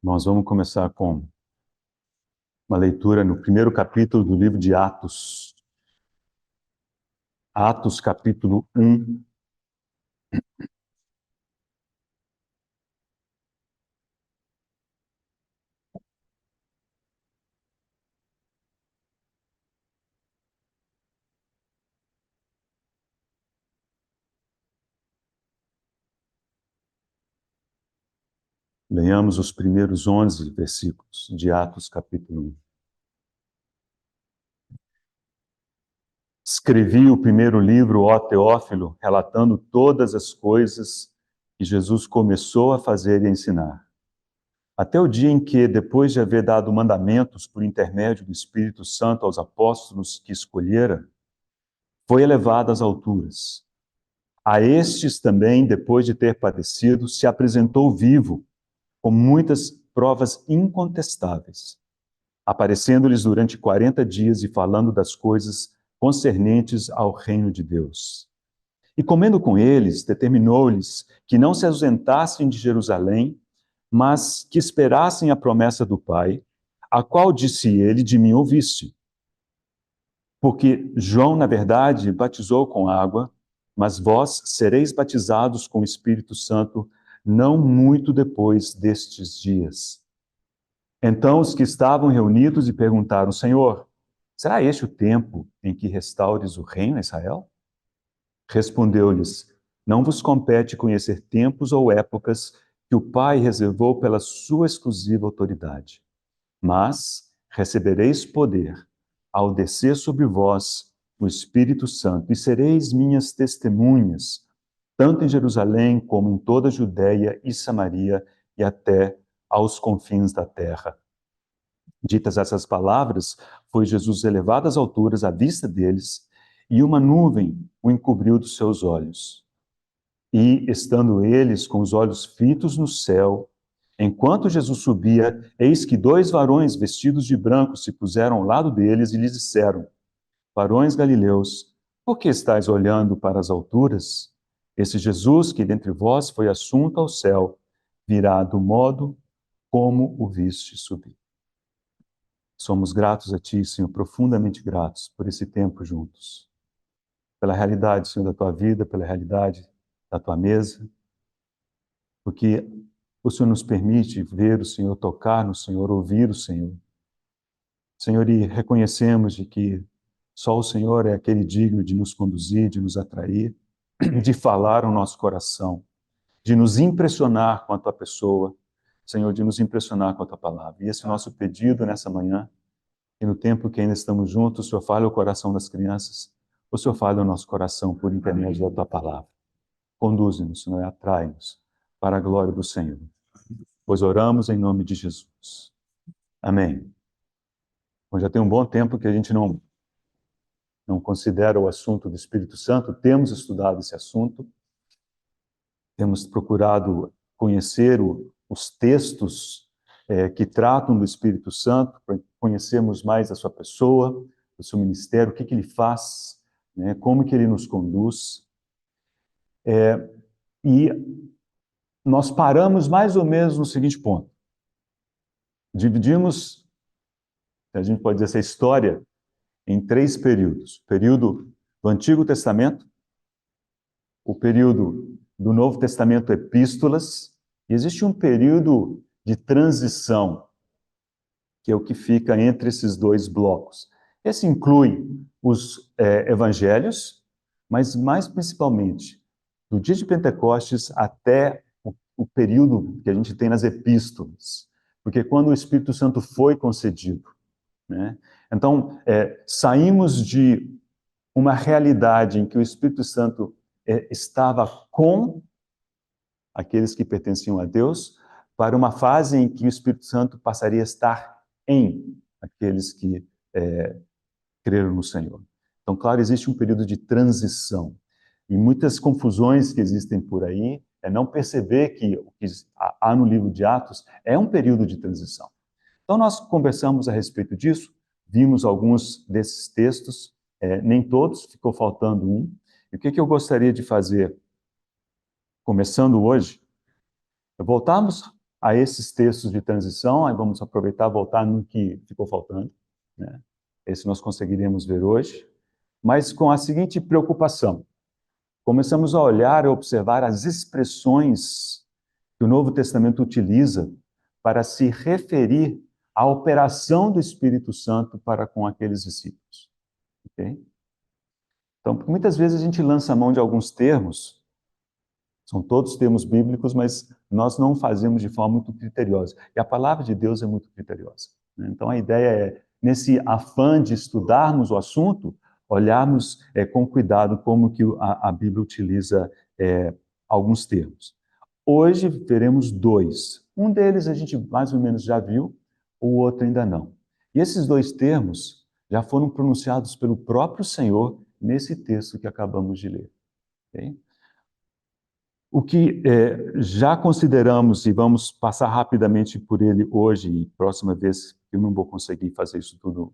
Nós vamos começar com uma leitura no primeiro capítulo do livro de Atos. Atos, capítulo 1. Leiamos os primeiros 11 versículos de Atos, capítulo 1. Escrevi o primeiro livro, ó Teófilo, relatando todas as coisas que Jesus começou a fazer e a ensinar. Até o dia em que, depois de haver dado mandamentos por intermédio do Espírito Santo aos apóstolos que escolhera, foi elevado às alturas. A estes também, depois de ter padecido, se apresentou vivo, com muitas provas incontestáveis, aparecendo-lhes durante 40 dias e falando das coisas concernentes ao reino de Deus. E comendo com eles, determinou-lhes que não se ausentassem de Jerusalém, mas que esperassem a promessa do Pai, a qual disse ele: de mim ouviste. Porque João, na verdade, batizou com água, mas vós sereis batizados com o Espírito Santo não muito depois destes dias. Então os que estavam reunidos lhe perguntaram: Senhor, será este o tempo em que restaures o reino a Israel? Respondeu-lhes: Não vos compete conhecer tempos ou épocas que o Pai reservou pela sua exclusiva autoridade. Mas recebereis poder ao descer sobre vós o Espírito Santo, e sereis minhas testemunhas, tanto em Jerusalém como em toda a Judéia e Samaria e até aos confins da terra. Ditas essas palavras, foi Jesus elevado às alturas à vista deles, e uma nuvem o encobriu dos seus olhos. E, estando eles com os olhos fitos no céu, enquanto Jesus subia, eis que 2 varões vestidos de branco se puseram ao lado deles e lhes disseram: Varões galileus, por que estáis olhando para as alturas? Esse Jesus que dentre vós foi assunto ao céu, virá do modo como o viste subir. Somos gratos a Ti, Senhor, profundamente gratos por esse tempo juntos. Pela realidade, Senhor, da Tua vida, pela realidade da Tua mesa, porque o Senhor nos permite ver o Senhor, tocar no Senhor, ouvir o Senhor. Senhor, e reconhecemos de que só o Senhor é aquele digno de nos conduzir, de nos atrair, de falar ao nosso coração, de nos impressionar com a Tua pessoa, Senhor, de nos impressionar com a Tua palavra. E esse é o nosso pedido nessa manhã, e no tempo que ainda estamos juntos, o Senhor fale ao coração das crianças, o Senhor fale ao nosso coração por intermédio da Tua palavra. Conduze-nos, Senhor, e atrai-nos para a glória do Senhor. Pois oramos em nome de Jesus. Amém. Bom, já tem um bom tempo que a gente não considera o assunto do Espírito Santo, temos estudado esse assunto, temos procurado conhecer os textos que tratam do Espírito Santo, para conhecermos mais a sua pessoa, o seu ministério, o que ele faz, né, como que ele nos conduz. E nós paramos mais ou menos no seguinte ponto. Dividimos, a gente pode dizer, essa história em 3 períodos. O período do Antigo Testamento, o período do Novo Testamento, epístolas, e existe um período de transição, que é o que fica entre esses 2 blocos. Esse inclui os evangelhos, mas mais principalmente do dia de Pentecostes até o período que a gente tem nas epístolas, porque quando o Espírito Santo foi concedido, né? Então, saímos de uma realidade em que o Espírito Santo estava com aqueles que pertenciam a Deus, para uma fase em que o Espírito Santo passaria a estar em aqueles que creram no Senhor. Então, claro, existe um período de transição. E muitas confusões que existem por aí é não perceber que o que há no livro de Atos é um período de transição. Então, nós conversamos a respeito disso, vimos alguns desses textos, nem todos, ficou faltando um. E o que eu gostaria de fazer, começando hoje, é voltarmos a esses textos de transição, aí vamos aproveitar e voltar no que ficou faltando, né? Esse nós conseguiremos ver hoje, mas com a seguinte preocupação. Começamos a olhar e observar as expressões que o Novo Testamento utiliza para se referir à operação do Espírito Santo para com aqueles discípulos. Okay? Então, muitas vezes a gente lança a mão de alguns termos, são todos termos bíblicos, mas nós não fazemos de forma muito criteriosa. E a palavra de Deus é muito criteriosa, né? Então, a ideia é, nesse afã de estudarmos o assunto, olharmos com cuidado como que a Bíblia utiliza alguns termos. Hoje veremos dois. Um deles a gente mais ou menos já viu, o outro ainda não. E esses dois termos já foram pronunciados pelo próprio Senhor nesse texto que acabamos de ler. Okay? O que já consideramos, e vamos passar rapidamente por ele hoje, e próxima vez eu não vou conseguir fazer isso tudo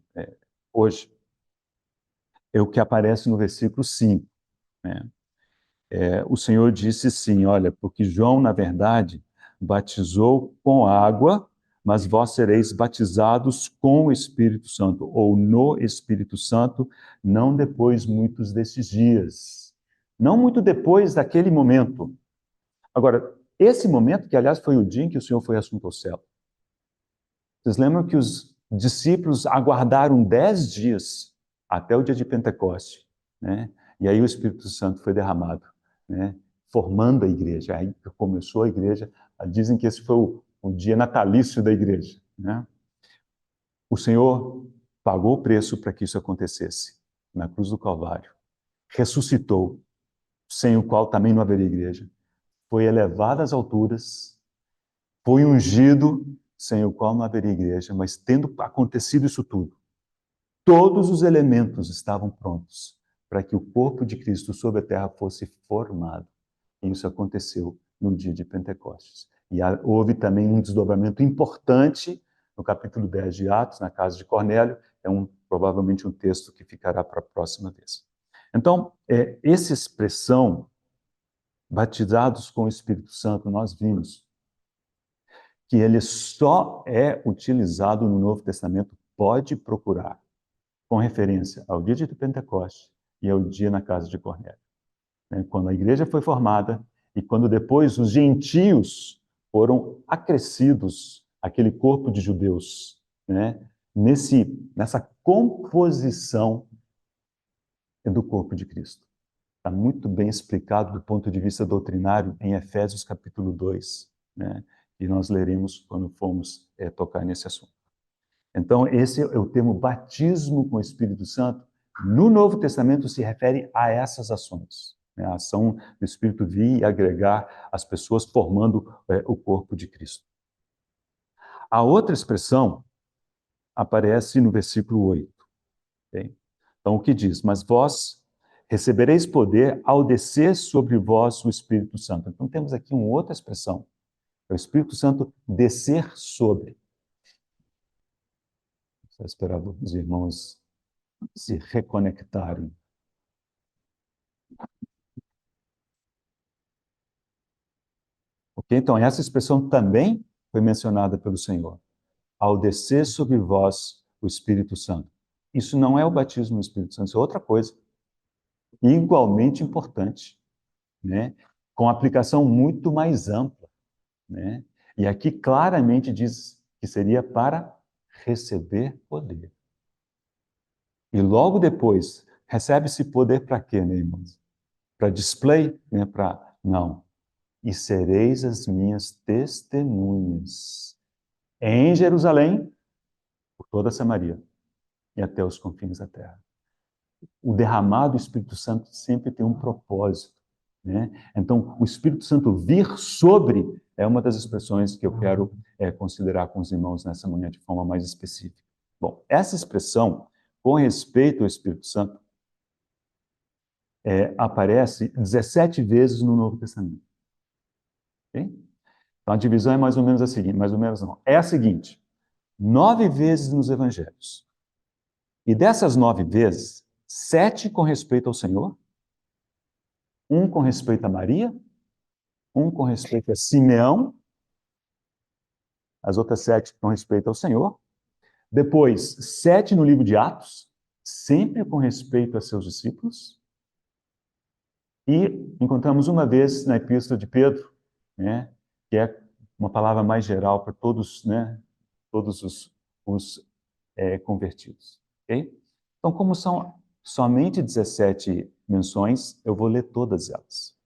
hoje, é o que aparece no versículo 5. Né? O Senhor disse sim, olha, porque João, na verdade, batizou com água, mas vós sereis batizados com o Espírito Santo, ou no Espírito Santo, não depois muitos desses dias. Não muito depois daquele momento. Agora, esse momento, que aliás foi o dia em que o Senhor foi assunto ao céu. Vocês lembram que os discípulos aguardaram 10 dias até o dia de Pentecoste, né? E aí o Espírito Santo foi derramado, né? Formando a igreja. Aí começou a igreja. Dizem que esse foi o dia natalício da igreja, né? O Senhor pagou o preço para que isso acontecesse na cruz do Calvário. Ressuscitou, sem o qual também não haveria igreja. Foi elevado às alturas, foi ungido, sem o qual não haveria igreja, mas tendo acontecido isso tudo, todos os elementos estavam prontos para que o corpo de Cristo sobre a terra fosse formado. E isso aconteceu no dia de Pentecostes. E houve também um desdobramento importante no capítulo 10 de Atos, na casa de Cornélio, provavelmente um texto que ficará para a próxima vez. Então, essa expressão, batizados com o Espírito Santo, nós vimos que ele só é utilizado no Novo Testamento, pode procurar, com referência ao dia de Pentecostes e ao dia na casa de Cornélio. Quando a igreja foi formada e quando depois os gentios foram acrescidos àquele corpo de judeus, né? Nessa composição do corpo de Cristo. Está muito bem explicado do ponto de vista doutrinário em Efésios capítulo 2, né? E nós leremos quando formos tocar nesse assunto. Então, esse é o termo batismo com o Espírito Santo. No Novo Testamento se refere a essas ações, né? A ação do Espírito vir e agregar as pessoas formando o corpo de Cristo. A outra expressão aparece no versículo 8. Okay? Então, o que diz? Mas vós recebereis poder ao descer sobre vós o Espírito Santo. Então, temos aqui uma outra expressão. É o Espírito Santo descer sobre. Só esperar os irmãos se reconectarem. Ok? Então, essa expressão também foi mencionada pelo Senhor. Ao descer sobre vós o Espírito Santo. Isso não é o batismo no Espírito Santo, isso é outra coisa. Igualmente importante, né? Com aplicação muito mais ampla, né? E aqui claramente diz que seria para receber poder. E logo depois, recebe-se poder para quê, né, irmãos? Para display? Né? Não. E sereis as minhas testemunhas em Jerusalém, por toda a Samaria e até os confins da terra. O derramado do Espírito Santo sempre tem um propósito, né? Então, o Espírito Santo vir sobre é uma das expressões que eu quero considerar com os irmãos nessa manhã de forma mais específica. Bom, essa expressão, com respeito ao Espírito Santo, aparece 17 vezes no Novo Testamento. Okay? Então, a divisão é mais ou menos a seguinte, mais ou menos não. É a seguinte, 9 vezes nos Evangelhos. E dessas 9 vezes, 7 com respeito ao Senhor, 1 com respeito a Maria, 1 com respeito a Simeão, as outras 7 com respeito ao Senhor. Depois, 7 no livro de Atos, sempre com respeito a seus discípulos. E encontramos uma vez na Epístola de Pedro, né, que é uma palavra mais geral para todos, né, todos os convertidos. Okay? Então, como são somente 17 menções, eu vou ler todas elas.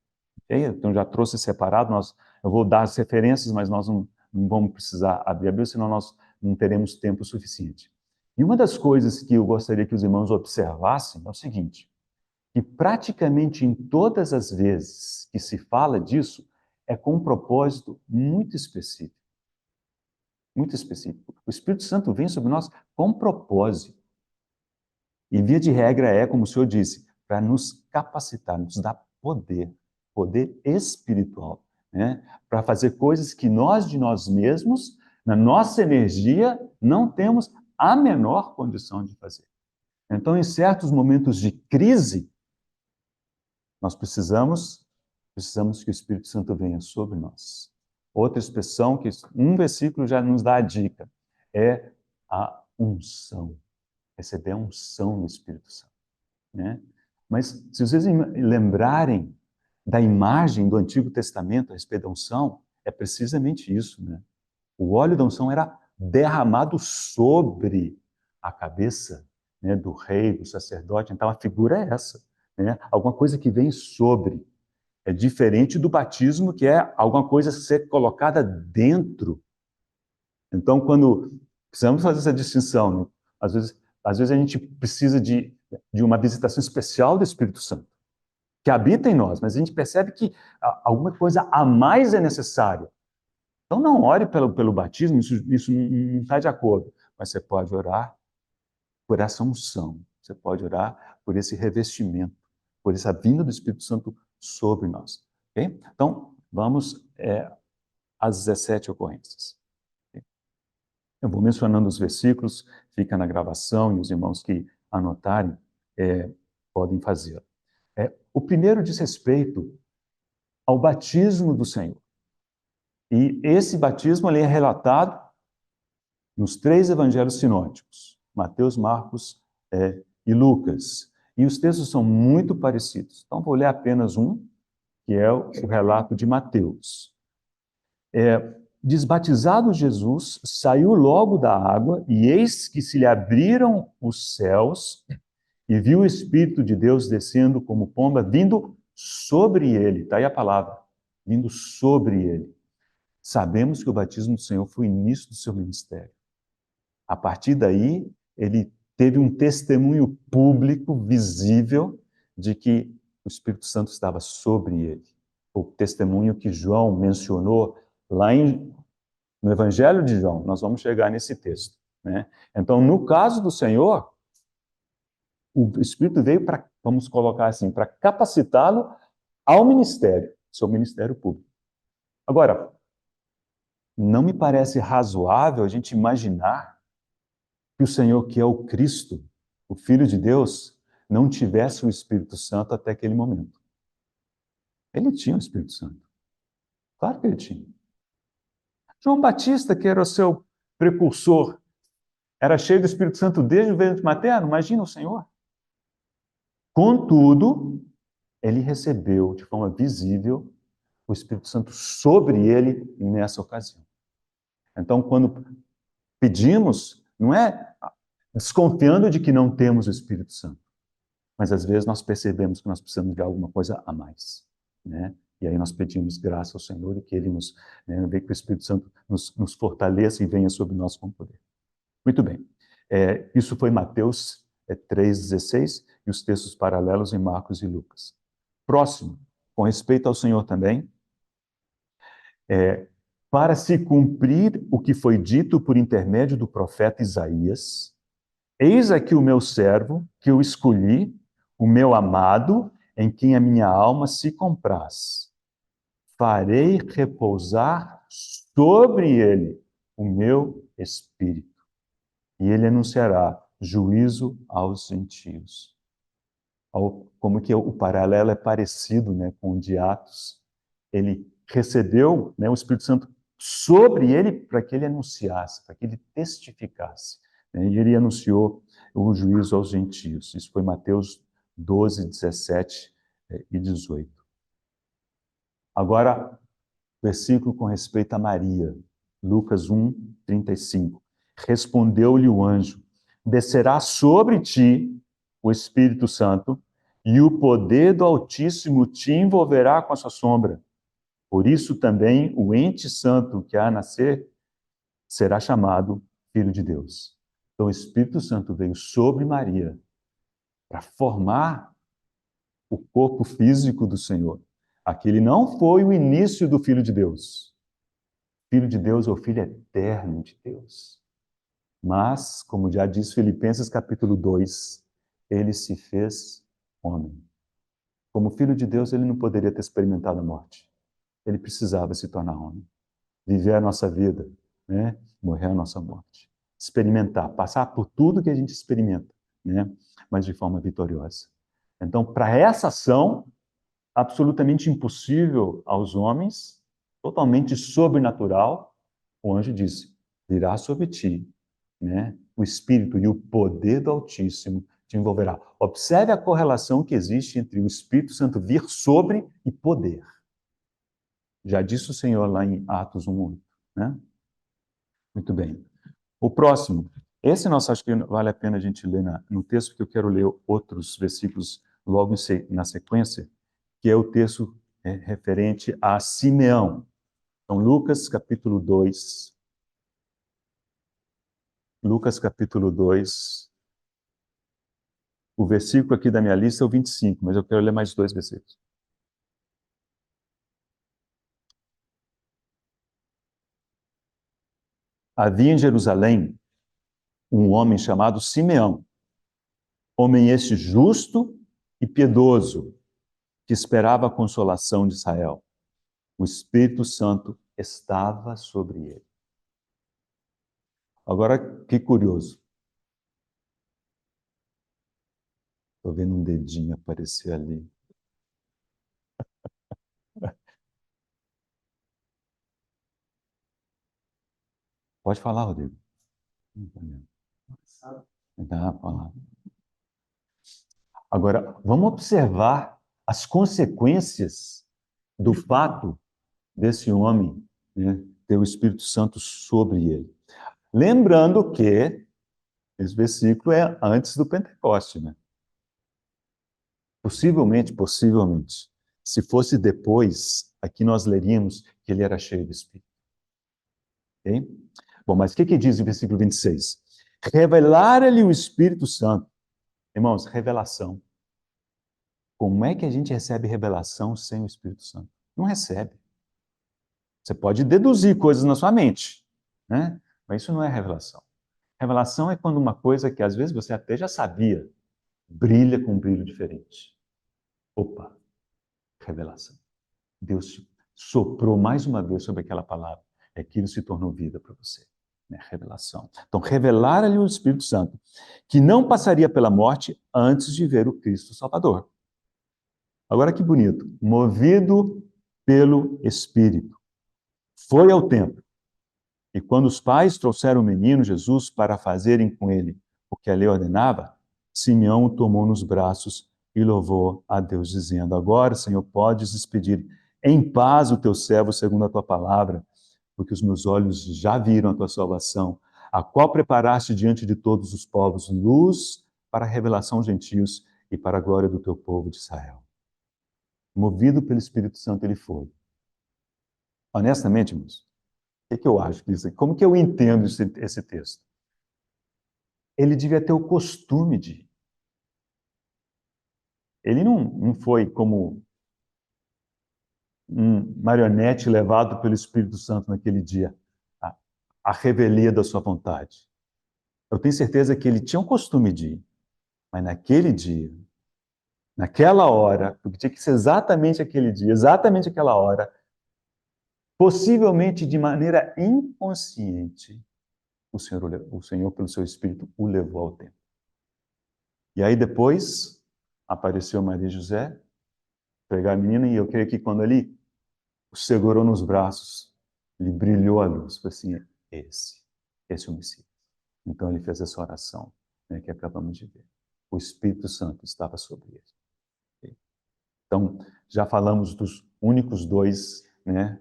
Okay? Então, já trouxe separado, eu vou dar as referências, mas nós não vamos precisar abrir a Bíblia, senão nós não teremos tempo suficiente. E uma das coisas que eu gostaria que os irmãos observassem é o seguinte, que praticamente em todas as vezes que se fala disso, é com um propósito muito específico. Muito específico. O Espírito Santo vem sobre nós com propósito. E via de regra é, como o Senhor disse, para nos capacitar, nos dar poder, poder espiritual, né? Para fazer coisas que nós de nós mesmos, na nossa energia, não temos a menor condição de fazer. Então, em certos momentos de crise, nós precisamos que o Espírito Santo venha sobre nós. Outra expressão, que um versículo já nos dá a dica, é a unção. Receber a unção do Espírito Santo. Né? Mas, se vocês lembrarem da imagem do Antigo Testamento a respeito da unção, é precisamente isso. Né? O óleo da unção era derramado sobre a cabeça, né, do rei, do sacerdote. Então, a figura é essa. Né? Alguma coisa que vem sobre. É diferente do batismo, que é alguma coisa ser colocada dentro. Então, quando precisamos fazer essa distinção, né? Às vezes a gente precisa de uma visitação especial do Espírito Santo, que habita em nós, mas a gente percebe que alguma coisa a mais é necessária. Então, não ore pelo batismo, isso não está de acordo, mas você pode orar por essa unção, você pode orar por esse revestimento, por essa vinda do Espírito Santo sobre nós. Okay? Então, vamos às 17 ocorrências. Okay? Eu vou mencionando os versículos, fica na gravação, e os irmãos que anotarem podem fazer. O primeiro diz respeito ao batismo do Senhor. E esse batismo ele é relatado nos 3 evangelhos sinóticos, Mateus, Marcos e Lucas. E os textos são muito parecidos. Então, vou ler apenas um, que é o relato de Mateus. Desbatizado Jesus, saiu logo da água, e eis que se lhe abriram os céus, e viu o Espírito de Deus descendo como pomba, vindo sobre ele. Está aí a palavra, vindo sobre ele. Sabemos que o batismo do Senhor foi o início do seu ministério. A partir daí, ele teve um testemunho público, visível, de que o Espírito Santo estava sobre ele. O testemunho que João mencionou lá no Evangelho de João, nós vamos chegar nesse texto. Né? Então, no caso do Senhor, o Espírito veio para, vamos colocar assim, para capacitá-lo ao ministério, seu ministério público. Agora, não me parece razoável a gente imaginar que o Senhor, que é o Cristo, o Filho de Deus, não tivesse o Espírito Santo até aquele momento. Ele tinha o Espírito Santo. Claro que ele tinha. João Batista, que era o seu precursor, era cheio do Espírito Santo desde o ventre materno, imagina o Senhor. Contudo, ele recebeu de forma visível o Espírito Santo sobre ele nessa ocasião. Então, quando pedimos, não é desconfiando de que não temos o Espírito Santo, mas às vezes nós percebemos que nós precisamos de alguma coisa a mais, né? E aí nós pedimos graça ao Senhor e que Ele nos, vê que o Espírito Santo nos fortaleça e venha sobre nós com poder. Muito bem. Isso foi Mateus 3,16 e os textos paralelos em Marcos e Lucas. Próximo, com respeito ao Senhor também, para se cumprir o que foi dito por intermédio do profeta Isaías, eis aqui o meu servo, que eu escolhi, o meu amado, em quem a minha alma se compraz. Farei repousar sobre ele o meu espírito, e ele anunciará juízo aos gentios. Como que o paralelo é parecido, né, com o de Atos. Ele recebeu, né, o Espírito Santo sobre ele para que ele anunciasse, para que ele testificasse. Né? E ele anunciou o juízo aos gentios. Isso foi Mateus 12, 17 e 18. Agora, versículo com respeito a Maria, Lucas 1, 35. Respondeu-lhe o anjo: descerá sobre ti o Espírito Santo, e o poder do Altíssimo te envolverá com a sua sombra. Por isso também o ente santo que há a nascer será chamado Filho de Deus. Então o Espírito Santo veio sobre Maria para formar o corpo físico do Senhor. Aquele não foi o início do Filho de Deus. Filho de Deus é o Filho eterno de Deus. Mas, como já diz Filipenses capítulo 2, ele se fez homem. Como Filho de Deus, ele não poderia ter experimentado a morte. Ele precisava se tornar homem. Viver a nossa vida, né? Morrer a nossa morte. Experimentar, passar por tudo que a gente experimenta, né? Mas de forma vitoriosa. Então, para essa ação, absolutamente impossível aos homens, totalmente sobrenatural, o anjo disse: virá sobre ti, né? O Espírito e o poder do Altíssimo te envolverá. Observe a correlação que existe entre o Espírito Santo vir sobre e poder. Já disse o Senhor lá em Atos 1:8, né? Muito bem. O próximo. Esse nós acho que vale a pena a gente ler no texto, porque eu quero ler outros versículos logo na sequência, que é o texto referente a Simeão. Então, Lucas capítulo 2. Lucas capítulo 2. O versículo aqui da minha lista é o 25, mas eu quero ler mais 2 versículos. Havia em Jerusalém um homem chamado Simeão, homem este justo e piedoso, que esperava a consolação de Israel. O Espírito Santo estava sobre ele. Agora, que curioso. Estou vendo um dedinho aparecer ali. Pode falar, Rodrigo. Dá, falar. Agora, vamos observar as consequências do fato desse homem, né, ter o Espírito Santo sobre ele. Lembrando que esse versículo é antes do Pentecoste, né? Possivelmente, se fosse depois, aqui nós leríamos que ele era cheio do Espírito. Okay? Bom, mas o que diz o versículo 26? Revelar-lhe o Espírito Santo. Irmãos, revelação. Como é que a gente recebe revelação sem o Espírito Santo? Não recebe. Você pode deduzir coisas na sua mente, né? Mas isso não é revelação. Revelação é quando uma coisa que às vezes você até já sabia, brilha com um brilho diferente. Opa, revelação. Deus soprou mais uma vez sobre aquela palavra e aquilo se tornou vida para você. Né? Revelação. Então, revelar-lhe o Espírito Santo, que não passaria pela morte antes de ver o Cristo Salvador. Agora que bonito. Movido pelo Espírito. Foi ao templo. E quando os pais trouxeram o menino Jesus para fazerem com ele o que a lei ordenava, Simeão o tomou nos braços e louvou a Deus, dizendo: agora, Senhor, podes despedir em paz o teu servo segundo a tua palavra, porque os meus olhos já viram a tua salvação, a qual preparaste diante de todos os povos, luz para a revelação aos gentios e para a glória do teu povo de Israel. Movido pelo Espírito Santo ele foi. Honestamente, irmãos, o que eu acho disso? Como que eu entendo esse texto? Ele devia ter o costume de ir. Ele não foi como um marionete levado pelo Espírito Santo naquele dia, a revelia da sua vontade. Eu tenho certeza que ele tinha um costume de ir, mas naquele dia, naquela hora, porque tinha que ser exatamente aquele dia, exatamente aquela hora, possivelmente de maneira inconsciente, o Senhor, pelo seu Espírito, o levou ao templo. E aí depois apareceu Maria e José, pegar a menina, e eu creio que quando ele o segurou nos braços, Lhe brilhou a luz. Foi assim, esse é o Messias. Então ele fez essa oração, né, que acabamos de ver. O Espírito Santo estava sobre ele. Ok? Então, já falamos dos únicos dois, né,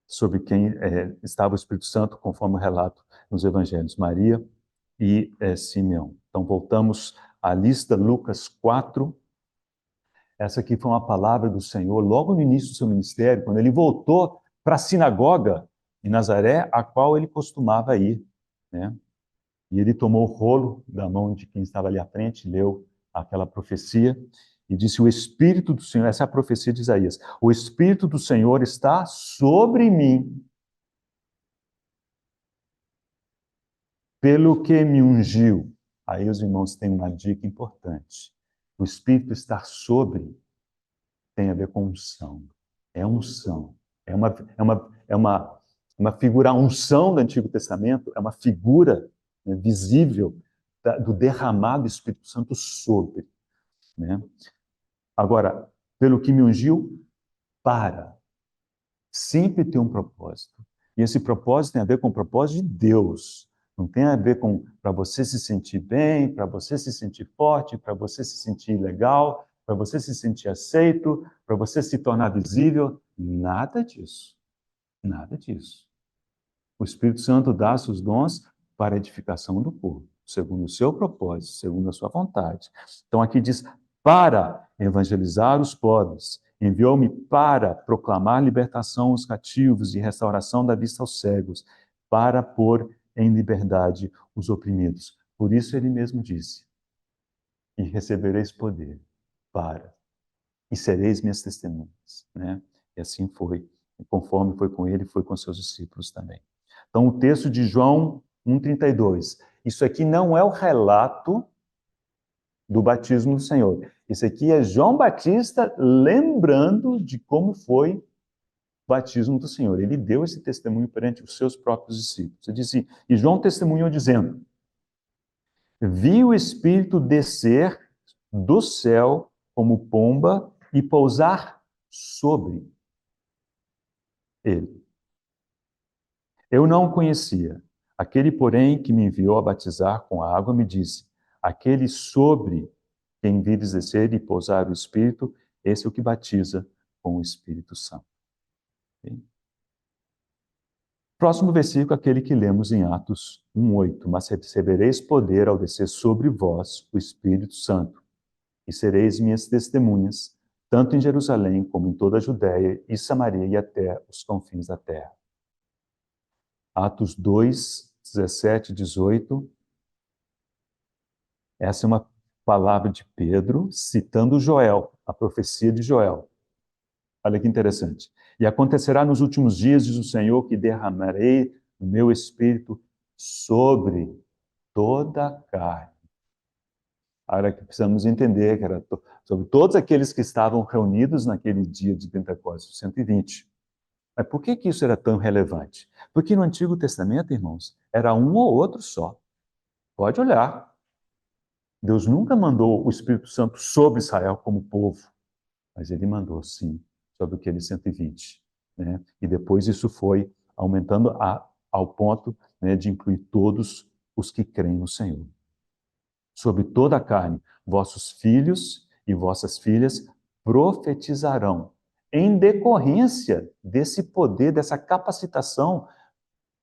sobre quem estava o Espírito Santo, conforme o relato nos Evangelhos, Maria e Simeão. Então, voltamos à lista, Lucas 4. Essa aqui foi uma palavra do Senhor logo no início do seu ministério, quando ele voltou para a sinagoga em Nazaré, a qual ele costumava ir, né? E ele tomou o rolo da mão de quem estava ali à frente, leu aquela profecia e disse: o Espírito do Senhor, essa é a profecia de Isaías, o Espírito do Senhor está sobre mim, pelo que me ungiu. Aí os irmãos têm uma dica importante. O Espírito estar sobre tem a ver com unção. É unção. É uma figura, a unção do Antigo Testamento é uma figura, né, visível do derramado Espírito Santo sobre. Né? Agora, pelo que me ungiu, para. Sempre tem um propósito. E esse propósito tem a ver com o propósito de Deus. Não tem a ver com para você se sentir bem, para você se sentir forte, para você se sentir legal, para você se sentir aceito, para você se tornar visível. Nada disso. Nada disso. O Espírito Santo dá seus dons para a edificação do povo, segundo o seu propósito, segundo a sua vontade. Então aqui diz, para evangelizar os pobres, enviou-me para proclamar libertação aos cativos e restauração da vista aos cegos, para pôr em liberdade os oprimidos. Por isso ele mesmo disse, e recebereis poder para, e sereis minhas testemunhas. Né? E assim foi, e conforme foi com ele, foi com seus discípulos também. Então, o texto de João 1,32. Isso aqui não é o relato do batismo do Senhor. Isso aqui é João Batista lembrando de como foi o batismo do Senhor. Ele deu esse testemunho perante os seus próprios discípulos. Ele disse, e João testemunhou dizendo, vi o Espírito descer do céu como pomba e pousar sobre ele. Eu não o conhecia. Aquele, porém, que me enviou a batizar com a água, me disse, aquele sobre quem vires descer e pousar o Espírito, esse é o que batiza com o Espírito Santo. Okay? Próximo versículo, aquele que lemos em Atos 1,8. Mas recebereis poder ao descer sobre vós o Espírito Santo, e sereis minhas testemunhas, tanto em Jerusalém como em toda a Judéia e Samaria e até os confins da terra. Atos 2, 17, 18. Essa é uma palavra de Pedro citando Joel, a profecia de Joel. Olha que interessante. E acontecerá nos últimos dias, diz o Senhor, que derramarei o meu espírito sobre toda a carne. Olha que precisamos entender que era sobre todos aqueles que estavam reunidos naquele dia de Pentecostes, 120. Mas por que isso era tão relevante? Porque no Antigo Testamento, irmãos, era um ou outro só. Pode olhar. Deus nunca mandou o Espírito Santo sobre Israel como povo, mas ele mandou, sim, sobre aqueles 120. Né? E depois isso foi aumentando ao ponto, né, de incluir todos os que creem no Senhor. Sobre toda a carne, vossos filhos e vossas filhas profetizarão, em decorrência desse poder, dessa capacitação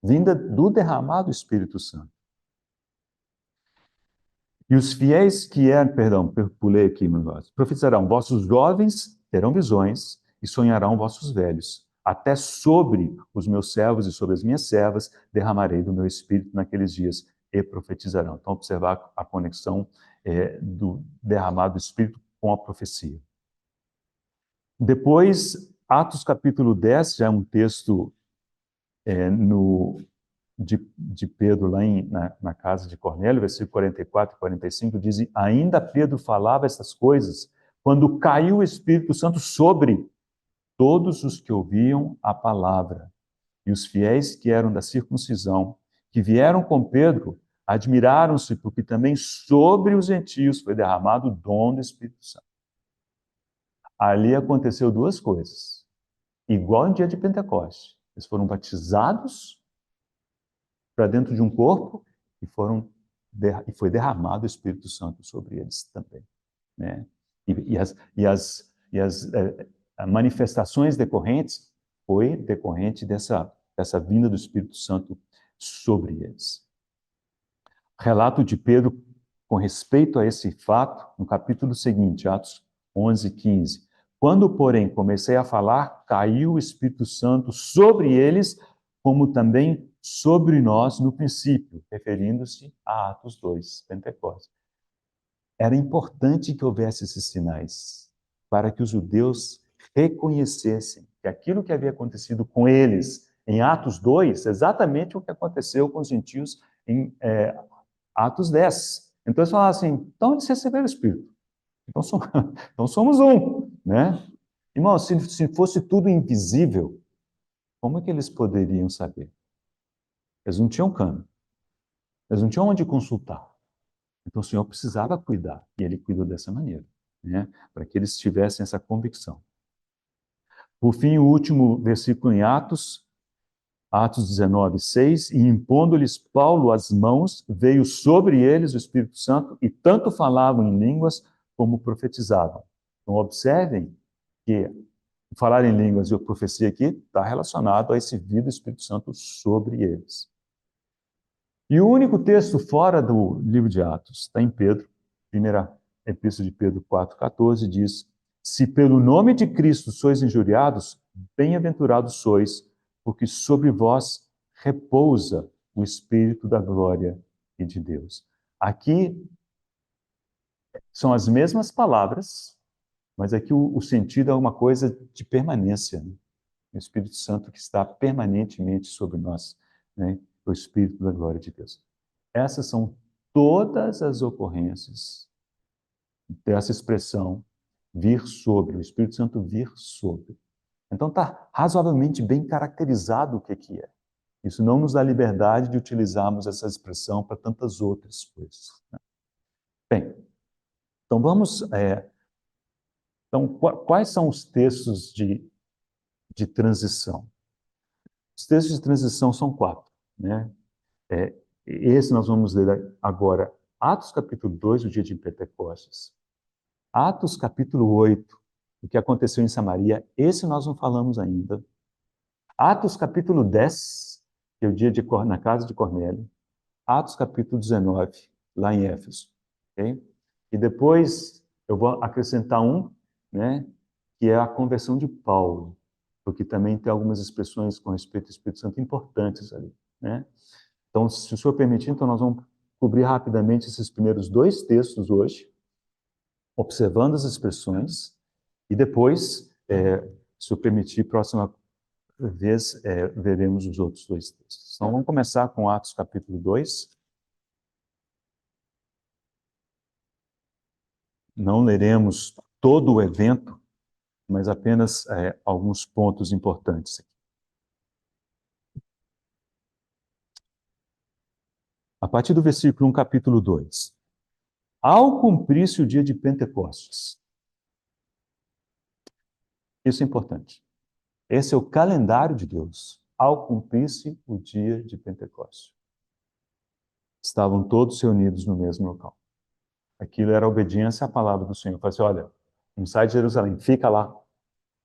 vinda do derramado Espírito Santo. E os fiéis que pulei aqui, meu irmão, profetizarão, vossos jovens terão visões e sonharão vossos velhos. Até sobre os meus servos e sobre as minhas servas derramarei do meu espírito naqueles dias e profetizarão. Então, observar a conexão do derramado do espírito com a profecia. Depois, Atos capítulo 10, já é um texto de Pedro lá na casa de Cornélio, versículo 44 e 45, diz, ainda Pedro falava essas coisas quando caiu o Espírito Santo sobre todos os que ouviam a palavra. E os fiéis que eram da circuncisão, que vieram com Pedro, admiraram-se porque também sobre os gentios foi derramado o dom do Espírito Santo. Ali aconteceu duas coisas, igual no dia de Pentecostes. Eles foram batizados para dentro de um corpo e foi derramado o Espírito Santo sobre eles também, né? E as manifestações decorrentes foi decorrente dessa vinda do Espírito Santo sobre eles. Relato de Pedro com respeito a esse fato, no capítulo seguinte, Atos 11, 15. Quando, porém, comecei a falar, caiu o Espírito Santo sobre eles, como também sobre nós no princípio, referindo-se a Atos 2, Pentecostes. Era importante que houvesse esses sinais, para que os judeus reconhecessem que aquilo que havia acontecido com eles em Atos 2, exatamente o que aconteceu com os gentios em Atos 10. Então eles falaram assim, então eles receberam o Espírito. Então somos um, né? Irmão, se fosse tudo invisível, como é que eles poderiam saber? Eles não tinham câmera. Eles não tinham onde consultar. Então o Senhor precisava cuidar, e Ele cuidou dessa maneira, né? Para que eles tivessem essa convicção. Por fim, o último versículo em Atos 19, 6, e impondo-lhes Paulo as mãos, veio sobre eles o Espírito Santo, e tanto falavam em línguas como profetizavam. Então, observem que falar em línguas e a profecia aqui está relacionado a esse vir do Espírito Santo sobre eles. E o único texto fora do livro de Atos está em Pedro, primeira epístola de Pedro 4,14, diz: se pelo nome de Cristo sois injuriados, bem-aventurados sois, porque sobre vós repousa o Espírito da glória e de Deus. Aqui são as mesmas palavras, mas aqui o sentido é uma coisa de permanência, né? O Espírito Santo que está permanentemente sobre nós, né? O Espírito da glória de Deus. Essas são todas as ocorrências dessa expressão vir sobre, o Espírito Santo vir sobre. Então está razoavelmente bem caracterizado o que é. Isso não nos dá liberdade de utilizarmos essa expressão para tantas outras coisas, né? Bem, então vamos... então, quais são os textos de transição? Os textos de transição são 4, né? Esse nós vamos ler agora. Atos capítulo 2, o dia de Pentecostes. Atos capítulo 8, o que aconteceu em Samaria, esse nós não falamos ainda. Atos capítulo 10, que é o dia na casa de Cornélio. Atos capítulo 19, lá em Éfeso. Okay? E depois eu vou acrescentar um, né, que é a conversão de Paulo, porque também tem algumas expressões com respeito ao Espírito Santo importantes ali, né? Então, se o senhor permitir, então nós vamos cobrir rapidamente esses primeiros 2 textos hoje, observando as expressões, e depois, se eu permitir, próxima vez, veremos os outros 2 textos. Então, vamos começar com Atos capítulo 2. Não leremos todo o evento, mas apenas alguns pontos importantes aqui. A partir do versículo 1, capítulo 2. Ao cumprir-se o dia de Pentecostes. Isso é importante. Esse é o calendário de Deus. Ao cumprir-se o dia de Pentecostes. Estavam todos reunidos no mesmo local. Aquilo era obediência à palavra do Senhor. Falei assim, olha, não sai de Jerusalém, fica lá,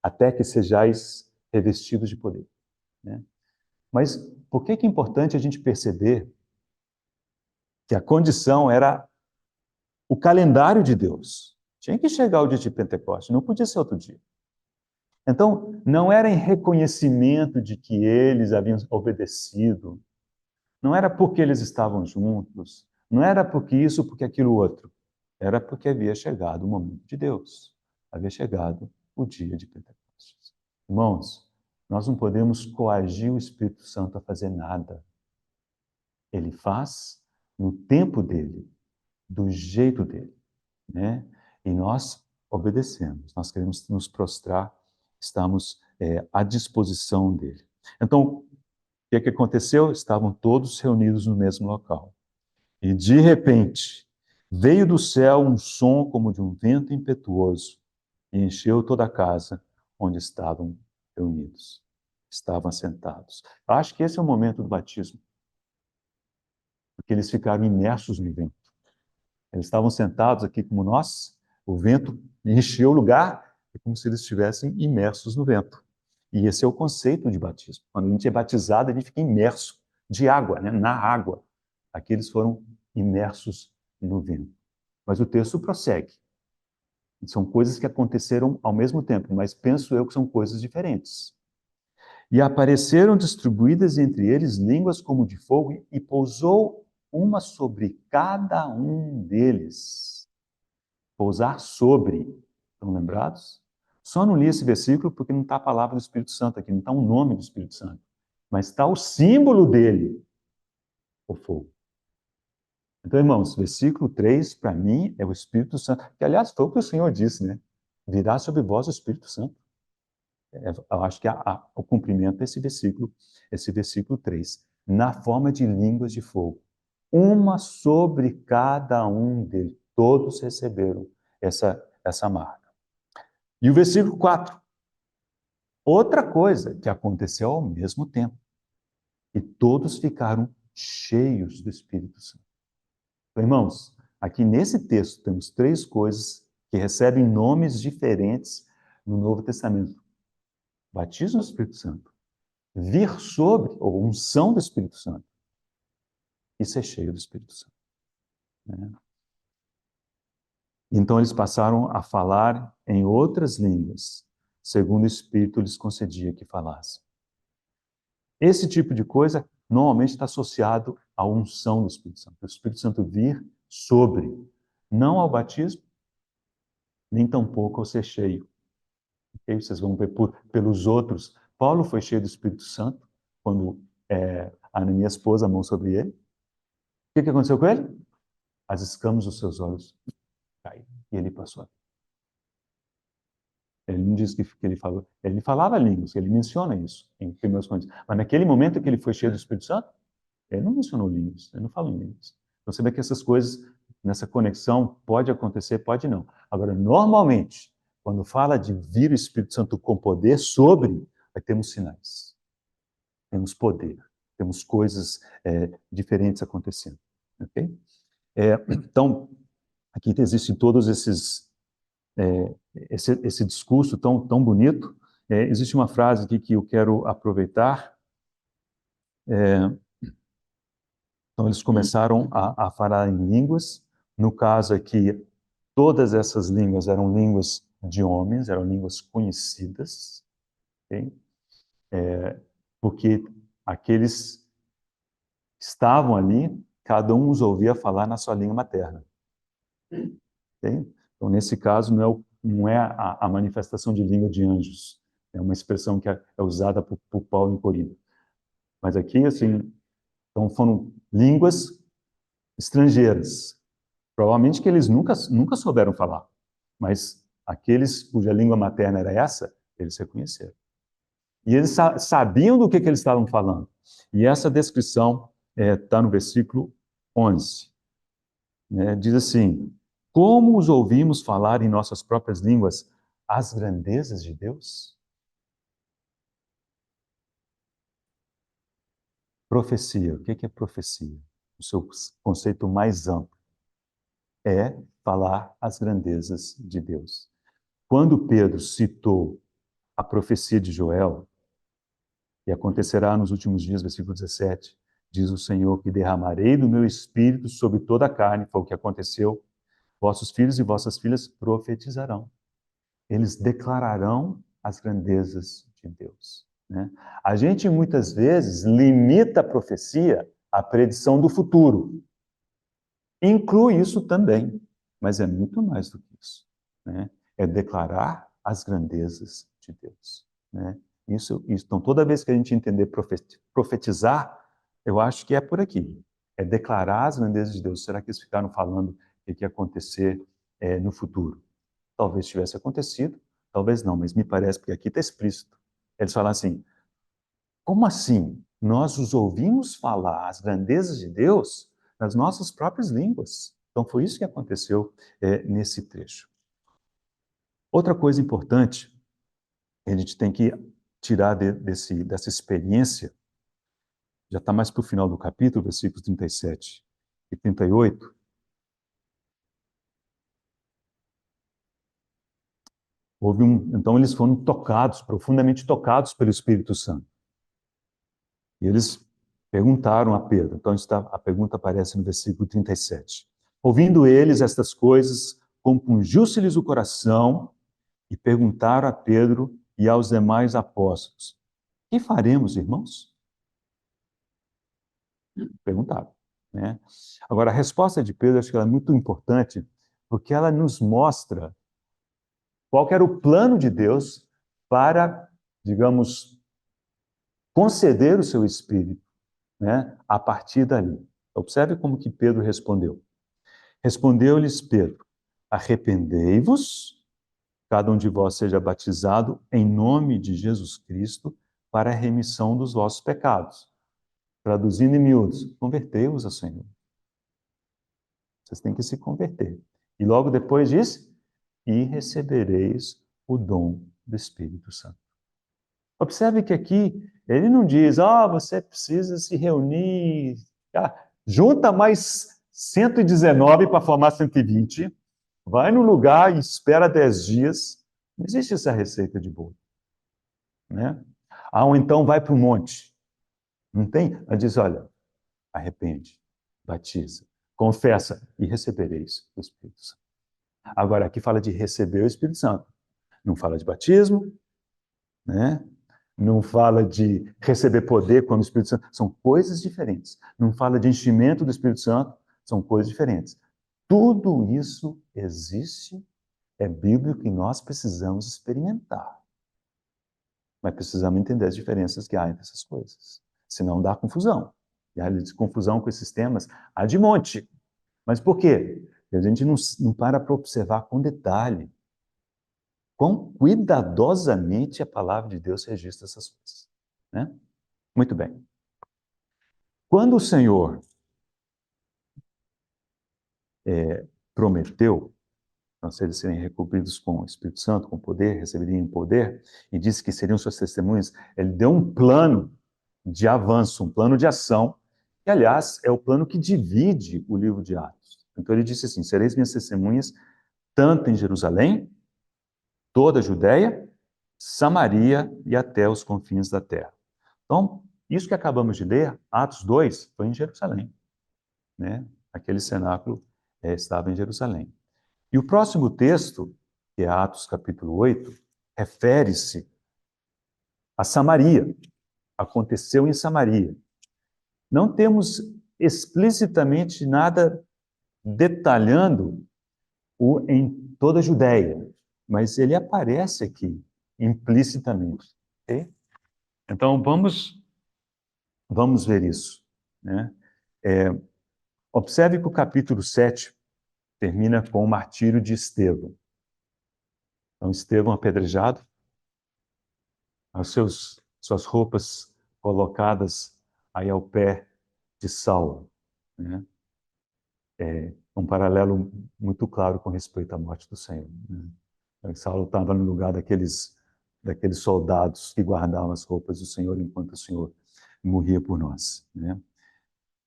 até que sejais revestidos de poder, né? Mas por que é importante a gente perceber que a condição era o calendário de Deus? Tinha que chegar o dia de Pentecostes, não podia ser outro dia. Então, não era em reconhecimento de que eles haviam obedecido, não era porque eles estavam juntos, não era porque isso, porque aquilo outro. Era porque havia chegado o momento de Deus. Havia chegado o dia de Pentecostes. Irmãos, nós não podemos coagir o Espírito Santo a fazer nada. Ele faz no tempo dele, do jeito dele, né? E nós obedecemos, nós queremos nos prostrar, estamos à disposição dele. Então, o que aconteceu? Estavam todos reunidos no mesmo local. E, de repente, veio do céu um som como de um vento impetuoso e encheu toda a casa onde estavam reunidos. estavam assentados. Eu acho que esse é o momento do batismo, porque eles ficaram imersos no vento. Eles estavam sentados aqui como nós, o vento encheu o lugar, é como se eles estivessem imersos no vento. E esse é o conceito de batismo. Quando a gente é batizado, a gente fica imerso de água, né? Na água. Aqui eles foram imersos no vento. Mas o texto prossegue. São coisas que aconteceram ao mesmo tempo, mas penso eu que são coisas diferentes. E apareceram distribuídas entre eles línguas como de fogo, e pousou uma sobre cada um deles. Pousar sobre. Estão lembrados? Só não li esse versículo porque não está a palavra do Espírito Santo aqui, não está o nome do Espírito Santo. Mas está o símbolo dele, o fogo. Então, irmãos, versículo 3, para mim, é o Espírito Santo. Que, aliás, foi o que o Senhor disse, né? Virá sobre vós o Espírito Santo. Eu acho que o cumprimento desse versículo 3. Na forma de línguas de fogo. Uma sobre cada um deles. Todos receberam essa marca. E o versículo 4. Outra coisa que aconteceu ao mesmo tempo. E todos ficaram cheios do Espírito Santo. Então, irmãos, aqui nesse texto temos 3 coisas que recebem nomes diferentes no Novo Testamento. Batismo do Espírito Santo. Vir sobre, ou unção do Espírito Santo. E ser cheio do Espírito Santo. Né? Então eles passaram a falar em outras línguas, segundo o Espírito lhes concedia que falassem. Esse tipo de coisa normalmente está associado à unção do Espírito Santo. O Espírito Santo vir sobre, não ao batismo, nem tampouco ao ser cheio. Okay? Vocês vão ver pelos outros. Paulo foi cheio do Espírito Santo quando Ananias pôs a mão sobre ele. O que aconteceu com ele? As escamas dos seus olhos caíram e ele passou. Ele não diz que ele falou. Ele falava línguas, ele menciona isso em 1 Coríntios. Mas naquele momento que ele foi cheio do Espírito Santo, ele não mencionou línguas, ele não falou em línguas. Então você vê que essas coisas, nessa conexão, pode acontecer, pode não. Agora, normalmente, quando fala de vir o Espírito Santo com poder sobre, aí temos sinais. Temos poder. Temos coisas diferentes acontecendo. Okay? Então, aqui existem todos esse discurso tão bonito. Existe uma frase aqui que eu quero aproveitar. Então, eles começaram a falar em línguas. No caso aqui, todas essas línguas eram línguas de homens, eram línguas conhecidas, okay? Porque aqueles que estavam ali, cada um os ouvia falar na sua língua materna. Okay? Então, nesse caso, não é a manifestação de língua de anjos. É uma expressão que é usada por Paulo em Corinto. Mas aqui, assim, então foram línguas estrangeiras. Provavelmente que eles nunca souberam falar. Mas aqueles cuja língua materna era essa, eles reconheceram. E eles sabiam do que eles estavam falando. E essa descrição está no versículo 11. Né? Diz assim: como os ouvimos falar em nossas próprias línguas as grandezas de Deus? Profecia. O que é profecia? O seu conceito mais amplo é falar as grandezas de Deus. Quando Pedro citou a profecia de Joel, e acontecerá nos últimos dias, versículo 17, diz o Senhor que derramarei do meu espírito sobre toda a carne, foi o que aconteceu, vossos filhos e vossas filhas profetizarão. Eles declararão as grandezas de Deus. Né? A gente muitas vezes limita a profecia à predição do futuro. Inclui isso também, mas é muito mais do que isso. Né? É declarar as grandezas de Deus. Né? Isso. Então, toda vez que a gente entender profetizar, eu acho que é por aqui. É declarar as grandezas de Deus. Será que eles ficaram falando o que ia acontecer no futuro? Talvez tivesse acontecido, talvez não, mas me parece, porque aqui está explícito. Eles falam assim, como assim? Nós os ouvimos falar as grandezas de Deus nas nossas próprias línguas. Então foi isso que aconteceu nesse trecho. Outra coisa importante, a gente tem que tirar dessa experiência, já está mais para o final do capítulo, versículos 37 e 38. Então eles foram tocados, profundamente tocados pelo Espírito Santo. E eles perguntaram a Pedro. Então a pergunta aparece no versículo 37. Ouvindo eles estas coisas, compungiu-se-lhes o coração e perguntaram a Pedro e aos demais apóstolos: que faremos, irmãos? Perguntaram, né? Agora, a resposta de Pedro, acho que ela é muito importante, porque ela nos mostra qual que era o plano de Deus para, digamos, conceder o seu Espírito, né, a partir dali. Observe como que Pedro respondeu. Respondeu-lhes Pedro: arrependei-vos, cada um de vós seja batizado em nome de Jesus Cristo para a remissão dos vossos pecados. Traduzindo em miúdos, convertei-vos ao Senhor. Vocês têm que se converter. E logo depois diz, e recebereis o dom do Espírito Santo. Observe que aqui ele não diz, você precisa se reunir, junta mais 119 para formar 120, vai no lugar e espera 10 dias. Não existe essa receita de bolo, né? Ou então vai para o monte. Não tem? Ela diz, olha, arrepende, batiza, confessa e recebereis o Espírito Santo. Agora, aqui fala de receber o Espírito Santo. Não fala de batismo, né? Não fala de receber poder quando o Espírito Santo... São coisas diferentes. Não fala de enchimento do Espírito Santo, são coisas diferentes. Tudo isso existe, é bíblico e nós precisamos experimentar. Mas precisamos entender as diferenças que há entre essas coisas. Senão dá confusão. E a confusão com esses temas há de monte. Mas por quê? Porque a gente não para observar com detalhe quão cuidadosamente a palavra de Deus registra essas coisas, né? Muito bem. Quando o Senhor prometeu, então, se eles serem recobridos com o Espírito Santo, com poder, receberiam poder, e disse que seriam suas testemunhas, ele deu um plano de avanço, um plano de ação, que, aliás, é o plano que divide o livro de Atos. Então, ele disse assim, sereis minhas testemunhas, tanto em Jerusalém, toda a Judéia, Samaria e até os confins da terra. Então, isso que acabamos de ler, Atos 2, foi em Jerusalém, né? Aquele cenáculo estava em Jerusalém. E o próximo texto, que é Atos capítulo 8, refere-se a Samaria. Aconteceu em Samaria. Não temos explicitamente nada detalhando o em toda a Judéia, mas ele aparece aqui implicitamente. Okay? Então, vamos ver isso, né? Observe que o capítulo 7 termina com o martírio de Estevão. Então, Estevão apedrejado, as suas roupas colocadas aí ao pé de Saulo, né? Um paralelo muito claro com respeito à morte do Senhor, né? Então, Saulo estava no lugar daqueles soldados que guardavam as roupas do Senhor enquanto o Senhor morria por nós, né?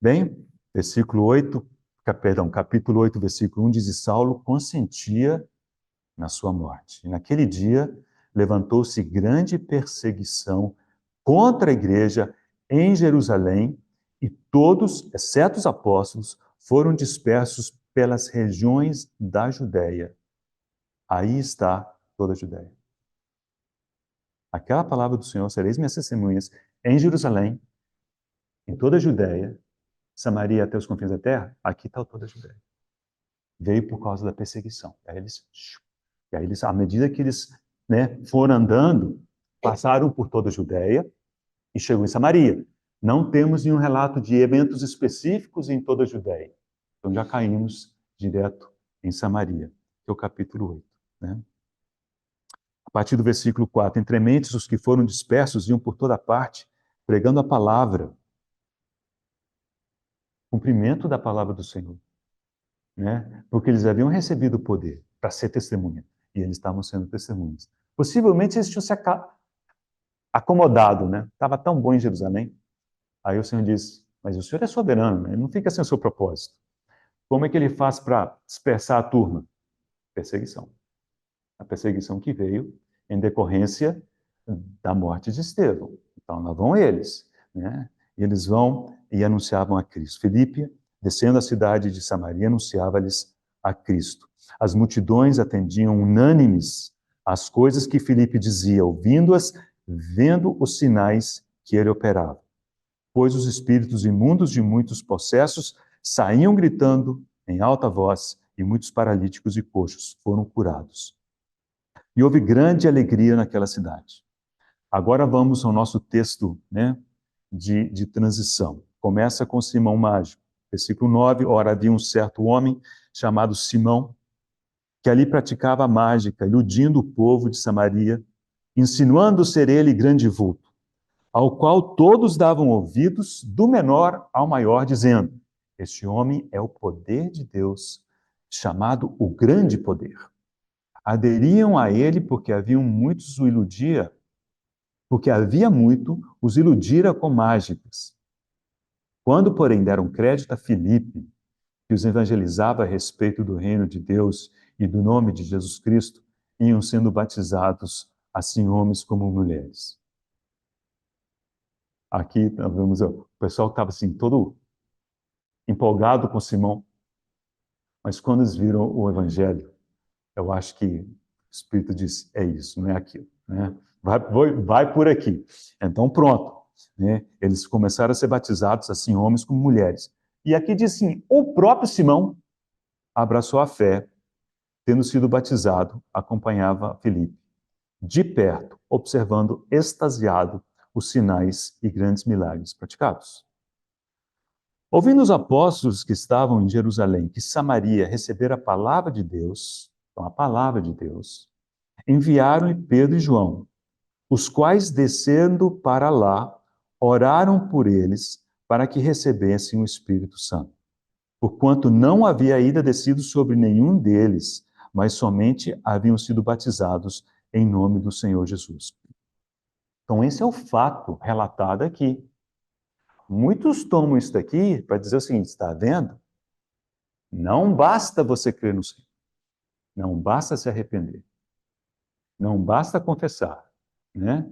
Bem, capítulo 8, versículo 1 diz: e Saulo consentia na sua morte. E naquele dia levantou-se grande perseguição contra a igreja em Jerusalém, e todos, exceto os apóstolos, foram dispersos pelas regiões da Judéia. Aí está toda a Judéia. Aquela palavra do Senhor, sereis minhas testemunhas em Jerusalém, em toda a Judéia, Samaria até os confins da terra, aqui está toda a Judéia. Veio por causa da perseguição. E aí eles, à medida que eles, né, foram andando, passaram por toda a Judéia e chegou em Samaria. Não temos nenhum relato de eventos específicos em toda a Judéia. Então já caímos direto em Samaria, que é o capítulo 8. Né? A partir do versículo 4, entre mentes os que foram dispersos iam por toda parte, pregando a palavra. Cumprimento da palavra do Senhor. Né? Porque eles haviam recebido o poder para ser testemunha. E eles estavam sendo testemunhas. Possivelmente eles tinham se acomodado, né? Estava tão bom em Jerusalém. Aí o Senhor diz, mas o Senhor é soberano, né? Ele não fica sem o seu propósito. Como é que ele faz para dispersar a turma? Perseguição. A perseguição que veio em decorrência da morte de Estevão. Então, lá vão eles, né? E eles vão e anunciavam a Cristo. Filipe, descendo a cidade de Samaria, anunciava-lhes a Cristo. As multidões atendiam unânimes às coisas que Filipe dizia, ouvindo-as, vendo os sinais que ele operava. Pois os espíritos imundos de muitos possessos saíam gritando em alta voz, e muitos paralíticos e coxos foram curados. E houve grande alegria naquela cidade. Agora vamos ao nosso texto, né, de transição. Começa com Simão Mágico. Versículo 9, ora havia um certo homem chamado Simão, que ali praticava mágica, iludindo o povo de Samaria, insinuando ser ele grande vulto, ao qual todos davam ouvidos, do menor ao maior, dizendo, este homem é o poder de Deus, chamado o grande poder. Aderiam a ele porque havia muitos o iludira com mágicas. Quando, porém, deram crédito a Filipe, que os evangelizava a respeito do reino de Deus e do nome de Jesus Cristo, iam sendo batizados, assim homens como mulheres. Aqui nós vemos o pessoal que estava assim, todo empolgado com Simão, mas quando eles viram o evangelho, eu acho que o Espírito diz, é isso, não é aquilo, né? Vai por aqui. Então, pronto. Né? Eles começaram a ser batizados, assim, homens como mulheres. E aqui diz assim, o próprio Simão abraçou a fé, tendo sido batizado, acompanhava Filipe, de perto, observando extasiado os sinais e grandes milagres praticados. Ouvindo os apóstolos que estavam em Jerusalém, que Samaria recebera a palavra de Deus, então a palavra de Deus, enviaram Pedro e João, os quais, descendo para lá, oraram por eles para que recebessem o Espírito Santo. Porquanto não havia ainda descido sobre nenhum deles, mas somente haviam sido batizados em nome do Senhor Jesus. Então, esse é o fato relatado aqui. Muitos tomam isso daqui para dizer o seguinte: está vendo? Não basta você crer no Senhor. Não basta se arrepender. Não basta confessar, né?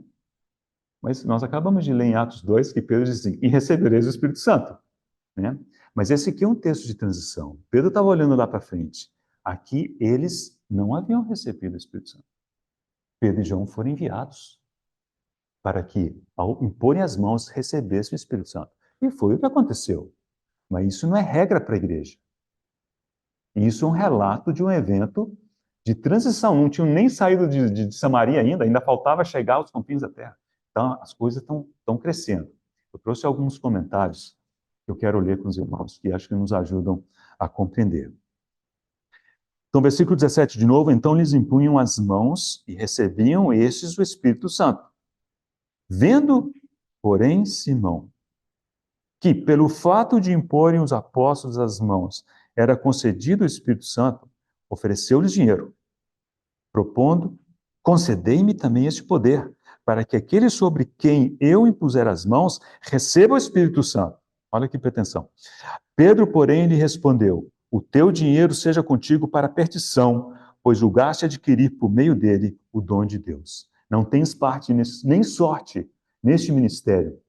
Mas nós acabamos de ler em Atos 2 que Pedro diz assim, e recebereis o Espírito Santo, né? Mas esse aqui é um texto de transição. Pedro estava olhando lá para frente. Aqui eles não haviam recebido o Espírito Santo. Pedro e João foram enviados para que, ao imporem as mãos, recebessem o Espírito Santo. E foi o que aconteceu. Mas isso não é regra para a igreja. Isso é um relato de um evento de transição. Não tinham nem saído de Samaria ainda faltava chegar aos confins da terra. Então, as coisas estão crescendo. Eu trouxe alguns comentários que eu quero ler com os irmãos, que acho que nos ajudam a compreender. Então, versículo 17 de novo, então lhes impunham as mãos e recebiam estes o Espírito Santo. Vendo, porém, Simão, que pelo fato de imporem os apóstolos as mãos, era concedido o Espírito Santo, ofereceu-lhes dinheiro, propondo, concedei-me também este poder, para que aquele sobre quem eu impuser as mãos receba o Espírito Santo. Olha que pretensão. Pedro, porém, lhe respondeu, o teu dinheiro seja contigo para perdição, pois julgaste adquirir por meio dele o dom de Deus. Não tens parte nem sorte neste ministério,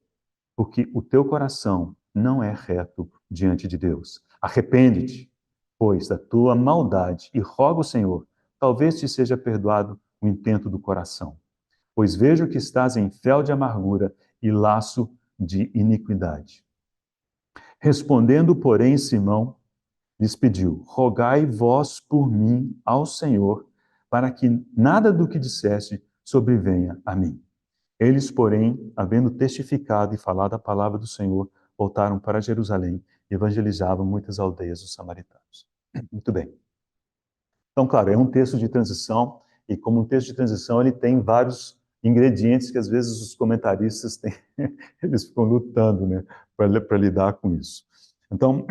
porque o teu coração não é reto diante de Deus. Arrepende-te, pois, da tua maldade e roga ao Senhor, talvez te seja perdoado o intento do coração. Pois vejo que estás em fel de amargura e laço de iniquidade. Respondendo, porém, Simão lhes pediu, rogai vós por mim ao Senhor, para que nada do que disseste sobrevenha a mim. Eles, porém, havendo testificado e falado a palavra do Senhor, voltaram para Jerusalém e evangelizavam muitas aldeias dos samaritanos. Muito bem. Então, claro, é um texto de transição, e como um texto de transição, ele tem vários ingredientes que às vezes os comentaristas têm, eles ficam lutando, né, para lidar com isso. Então,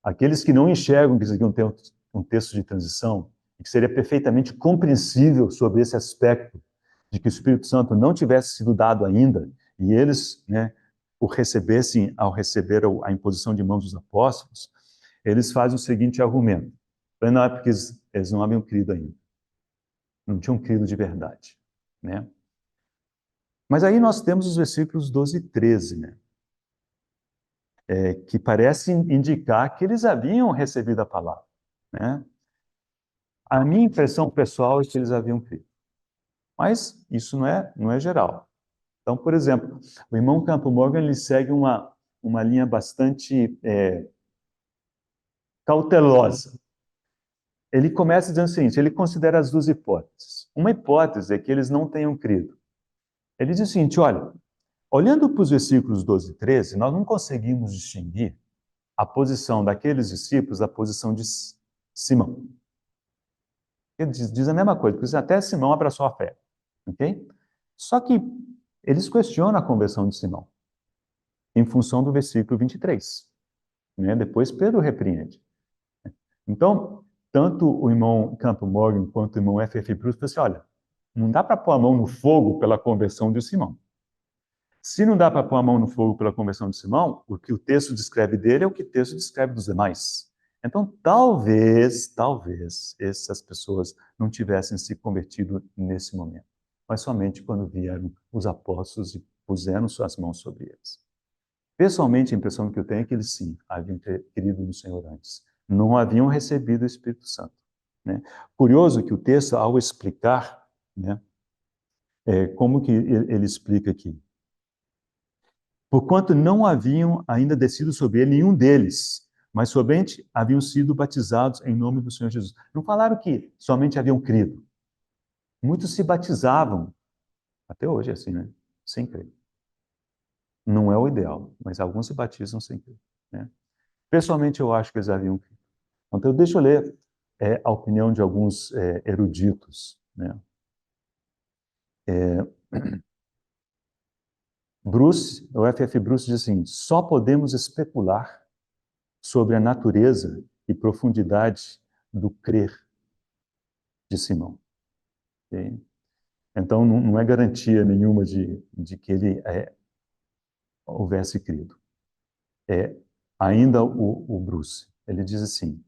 aqueles que não enxergam que isso aqui é um texto de transição, e que seria perfeitamente compreensível sobre esse aspecto, de que o Espírito Santo não tivesse sido dado ainda, e eles, né, o recebessem ao receber a imposição de mãos dos apóstolos, eles fazem o seguinte argumento: não é porque eles não haviam crido ainda, não tinham crido de verdade, né? Mas aí nós temos os versículos 12 e 13, né? Que parecem indicar que eles haviam recebido a palavra, né? A minha impressão pessoal é que eles haviam crido. Mas isso não é geral. Então, por exemplo, o irmão Campo Morgan ele segue uma linha bastante cautelosa. Ele começa dizendo o seguinte: ele considera as duas hipóteses. Uma hipótese é que eles não tenham crido. Ele diz o seguinte: olha, olhando para os versículos 12 e 13, nós não conseguimos distinguir a posição daqueles discípulos da posição de Simão. Ele diz a mesma coisa, porque até Simão abraçou a fé. Ok? Só que eles questionam a conversão de Simão, em função do versículo 23. Né? Depois Pedro repreende. Então, tanto o irmão Campo Morgan quanto o irmão F.F. Bruce falam assim: olha, não dá para pôr a mão no fogo pela conversão de Simão. Se não dá para pôr a mão no fogo pela conversão de Simão, o que o texto descreve dele é o que o texto descreve dos demais. Então, talvez essas pessoas não tivessem se convertido nesse momento, mas somente quando vieram os apóstolos e puseram suas mãos sobre eles. Pessoalmente, a impressão que eu tenho é que eles sim haviam querido no Senhor antes, não haviam recebido o Espírito Santo. Né? Curioso que o texto, ao explicar, né, como que ele explica aqui? Porquanto não haviam ainda descido sobre ele nenhum deles, mas somente haviam sido batizados em nome do Senhor Jesus. Não falaram que somente haviam crido. Muitos se batizavam, até hoje é assim, né? Sem crer. Não é o ideal, mas alguns se batizam sem crer. Né? Pessoalmente, eu acho que eles haviam crido. Então, deixa eu ler a opinião de alguns eruditos. Né? Bruce, o F.F. Bruce diz assim: só podemos especular sobre a natureza e profundidade do crer de Simão. Okay? Então, não é garantia nenhuma de que ele houvesse crido. Ainda o Bruce, ele diz assim: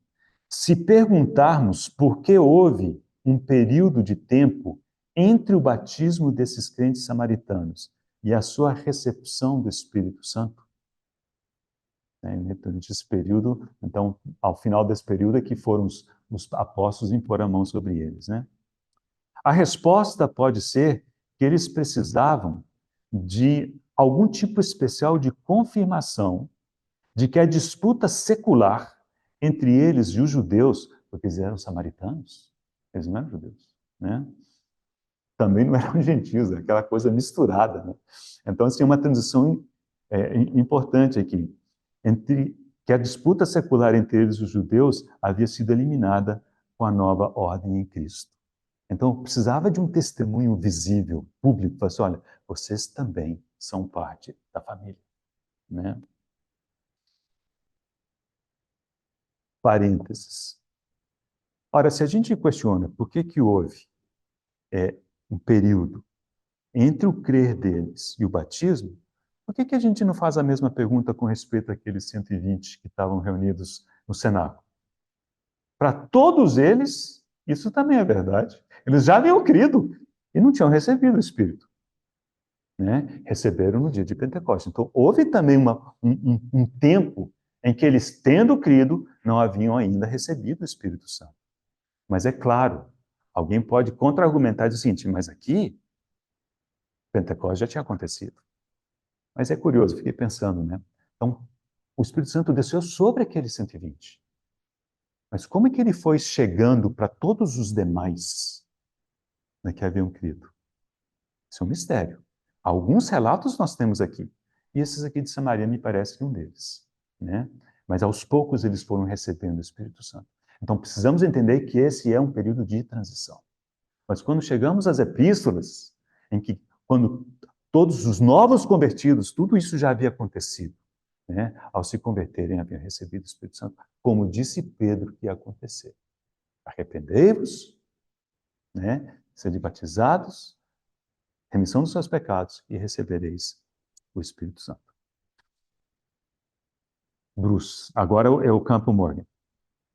se perguntarmos por que houve um período de tempo entre o batismo desses crentes samaritanos e a sua recepção do Espírito Santo, durante esse período, então, ao final desse período é que foram os apóstolos impor a mão sobre eles, né? A resposta pode ser que eles precisavam de algum tipo especial de confirmação de que a disputa secular entre eles e os judeus, porque eles eram samaritanos, eles não eram judeus, né? Também não eram gentios, aquela coisa misturada, né? Então, assim, uma transição importante aqui, entre que a disputa secular entre eles e os judeus havia sido eliminada com a nova ordem em Cristo. Então, precisava de um testemunho visível, público, para assim: olha, vocês também são parte da família, né? Parênteses. Ora, se a gente questiona por que houve um período entre o crer deles e o batismo, por que a gente não faz a mesma pergunta com respeito àqueles 120 que estavam reunidos no cenáculo? Para todos eles, isso também é verdade. Eles já haviam crido e não tinham recebido o Espírito. Né? Receberam no dia de Pentecostes. Então, houve também um tempo em que eles, tendo crido, não haviam ainda recebido o Espírito Santo. Mas é claro, alguém pode contra-argumentar e dizer o seguinte: mas aqui, Pentecostes já tinha acontecido. Mas é curioso, fiquei pensando, né? Então, o Espírito Santo desceu sobre aqueles 120. Mas como é que ele foi chegando para todos os demais, né, que haviam crido? Isso é um mistério. Alguns relatos nós temos aqui. E esses aqui de Samaria me parece que um deles, né? Mas aos poucos eles foram recebendo o Espírito Santo. Então precisamos entender que esse é um período de transição. Mas quando chegamos às epístolas, em que quando todos os novos convertidos, tudo isso já havia acontecido, né? Ao se converterem, haviam recebido o Espírito Santo, como disse Pedro que ia acontecer. Arrependei-vos, né? Sede batizados, remissão dos seus pecados e recebereis o Espírito Santo. Bruce, agora é o Campbell Morgan.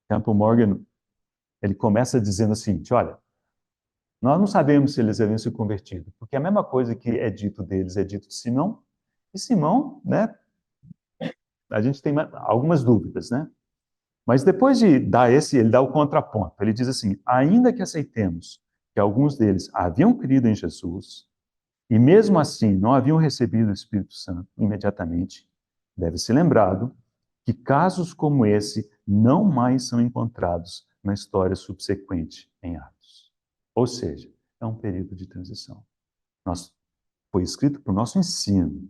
Campbell Morgan, ele começa dizendo o seguinte, olha, nós não sabemos se eles haviam se convertido, porque a mesma coisa que é dito deles é dito de Simão, e Simão, né, a gente tem algumas dúvidas, né? Mas depois de dar ele dá o contraponto. Ele diz assim, ainda que aceitemos que alguns deles haviam crido em Jesus, e mesmo assim não haviam recebido o Espírito Santo imediatamente, deve ser lembrado que casos como esse não mais são encontrados na história subsequente em Atos. Ou seja, é um período de transição. Foi escrito para o nosso ensino.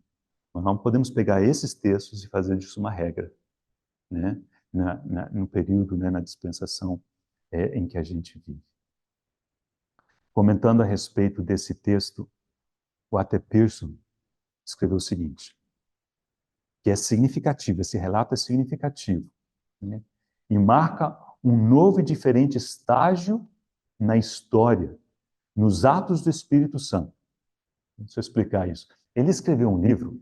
Nós não podemos pegar esses textos e fazer disso uma regra, né? No período, né, na dispensação em que a gente vive. Comentando a respeito desse texto, o A.T. Pierson escreveu o seguinte, que é significativo, esse relato é significativo, né? E marca um novo e diferente estágio na história, nos atos do Espírito Santo. Deixa eu explicar isso. Ele escreveu um livro,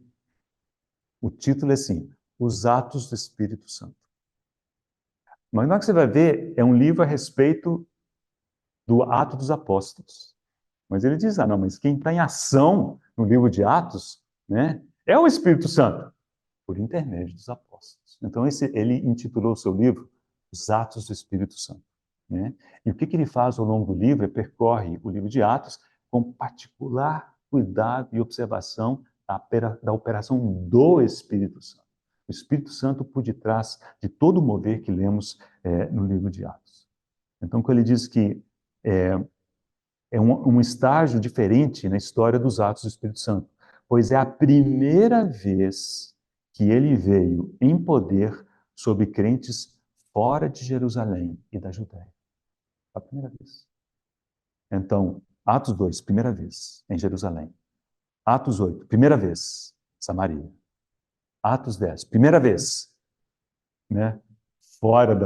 o título é assim, Os Atos do Espírito Santo. Mas na hora que você vai ver, é um livro a respeito do Ato dos Apóstolos. Mas ele diz, não, mas quem está em ação no livro de Atos, né, é o Espírito Santo, por intermédio dos apóstolos. Então, ele intitulou o seu livro Os Atos do Espírito Santo. Né? E o que ele faz ao longo do livro é percorre o livro de Atos com particular cuidado e observação da operação do Espírito Santo. O Espírito Santo por detrás de todo o mover que lemos no livro de Atos. Então, quando ele diz que é um estágio diferente na história dos atos do Espírito Santo, pois é a primeira vez que ele veio em poder sobre crentes fora de Jerusalém e da Judéia. A primeira vez. Então, Atos 2, primeira vez em Jerusalém. Atos 8, primeira vez, Samaria. Atos 10, primeira vez, né? Fora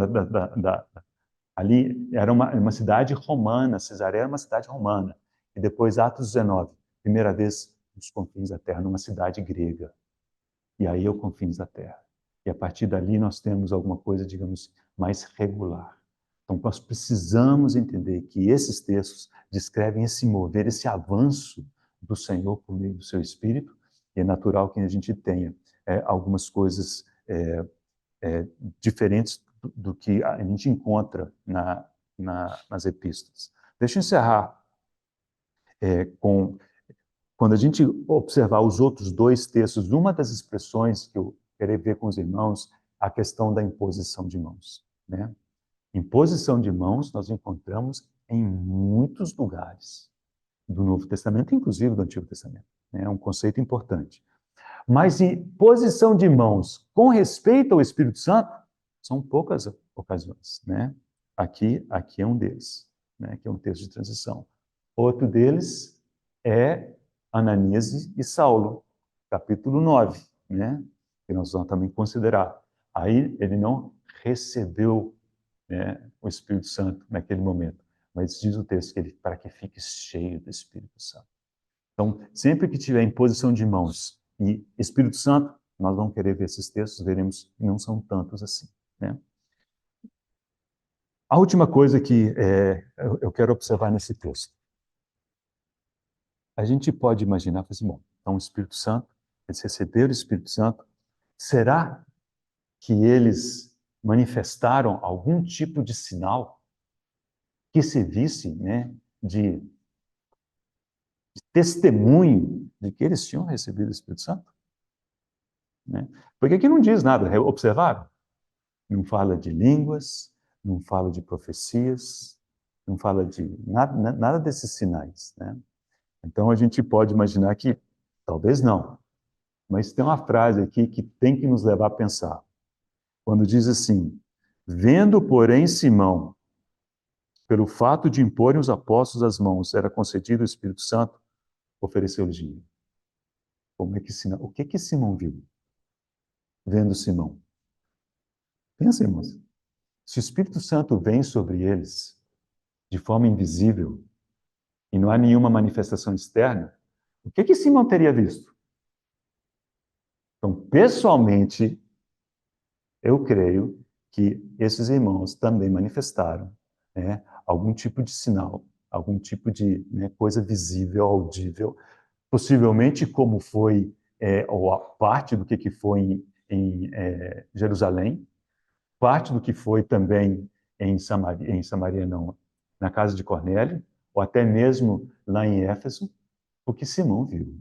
ali era uma cidade romana, Cesareia era uma cidade romana. E depois, Atos 19, primeira vez nos confins da terra, numa cidade grega. E aí, os confins da terra. E a partir dali, nós temos alguma coisa, digamos, mais regular. Então, nós precisamos entender que esses textos descrevem esse mover, esse avanço do Senhor por meio do seu Espírito, e é natural que a gente tenha algumas coisas diferentes do que a gente encontra nas epístolas. Deixa eu encerrar quando a gente observar os outros dois textos, uma das expressões que eu quero ver com os irmãos, a questão da imposição de mãos. Né? Imposição de mãos nós encontramos em muitos lugares do Novo Testamento, inclusive do Antigo Testamento. É um conceito importante. Mas imposição de mãos com respeito ao Espírito Santo, são poucas ocasiões, né? Aqui é um deles, né? Que é um texto de transição. Outro deles é Ananias e Saulo, capítulo 9, né? Que nós vamos também considerar. Aí ele não recebeu, né, o Espírito Santo naquele momento, mas diz o texto que ele para que fique cheio do Espírito Santo. Então, sempre que tiver imposição de mãos e Espírito Santo, nós vamos querer ver esses textos, veremos que não são tantos assim. Né? A última coisa que eu quero observar nesse texto. A gente pode imaginar, assim, bom, então o Espírito Santo, eles receberam o Espírito Santo, será que eles manifestaram algum tipo de sinal que servisse, né, de testemunho de que eles tinham recebido o Espírito Santo? Né? Porque aqui não diz nada, observaram? Não fala de línguas, não fala de profecias, não fala de nada desses sinais. Né? Então a gente pode imaginar que talvez não, mas tem uma frase aqui que tem que nos levar a pensar. Quando diz assim, vendo, porém, Simão, pelo fato de imporem os apóstolos as mãos, era concedido o Espírito Santo, ofereceu-lhes dinheiro. O que Simão viu? Vendo Simão. Pensa, irmãos. Se o Espírito Santo vem sobre eles de forma invisível e não há nenhuma manifestação externa, O que Simão teria visto? Então, pessoalmente, eu creio que esses irmãos também manifestaram, né, algum tipo de sinal, algum tipo de, né, coisa visível, audível, possivelmente como foi, ou a parte do que foi em Jerusalém, parte do que foi também em Samaria não, na casa de Cornélio, ou até mesmo lá em Éfeso, o que Simão viu.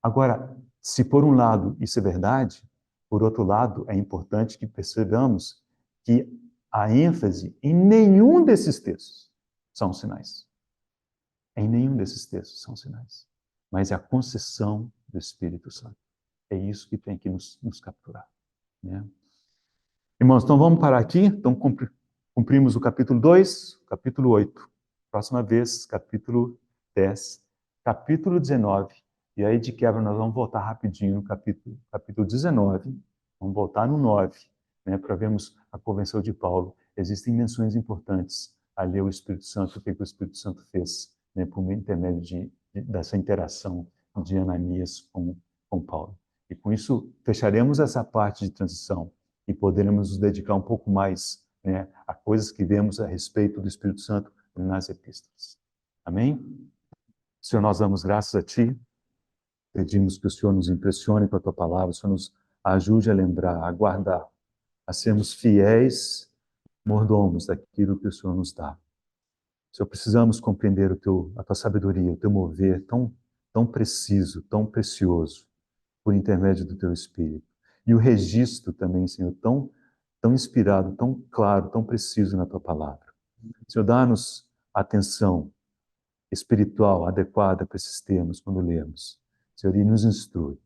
Agora, se por um lado isso é verdade, por outro lado é importante que percebamos que a ênfase em nenhum desses textos são sinais. Em nenhum desses textos são sinais. Mas é a concessão do Espírito Santo. É isso que tem que nos capturar, né? Irmãos, então vamos parar aqui. Então cumprimos o capítulo 2, capítulo 8. Próxima vez, capítulo 10, capítulo 19. E aí, de quebra, nós vamos voltar rapidinho no capítulo 19. Vamos voltar no 9, né, para vermos a convenção de Paulo. Existem menções importantes ali o Espírito Santo, o que o Espírito Santo fez, né, por intermédio dessa interação de Ananias com Paulo. E com isso, fecharemos essa parte de transição e poderemos nos dedicar um pouco mais, né, a coisas que vemos a respeito do Espírito Santo nas epístolas. Amém? Senhor, nós damos graças a Ti, pedimos que o Senhor nos impressione com a Tua palavra, o Senhor nos ajude a lembrar, a guardar, a sermos fiéis mordomos daquilo que o Senhor nos dá. Senhor, precisamos compreender a Tua sabedoria, o Teu mover tão preciso, tão precioso, por intermédio do Teu Espírito. E o registro também, Senhor, tão inspirado, tão claro, tão preciso na Tua palavra. Senhor, dá-nos atenção espiritual adequada para esses termos quando lemos. Senhor, e nos instrui.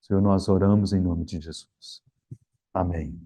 Senhor, nós oramos em nome de Jesus. Amém.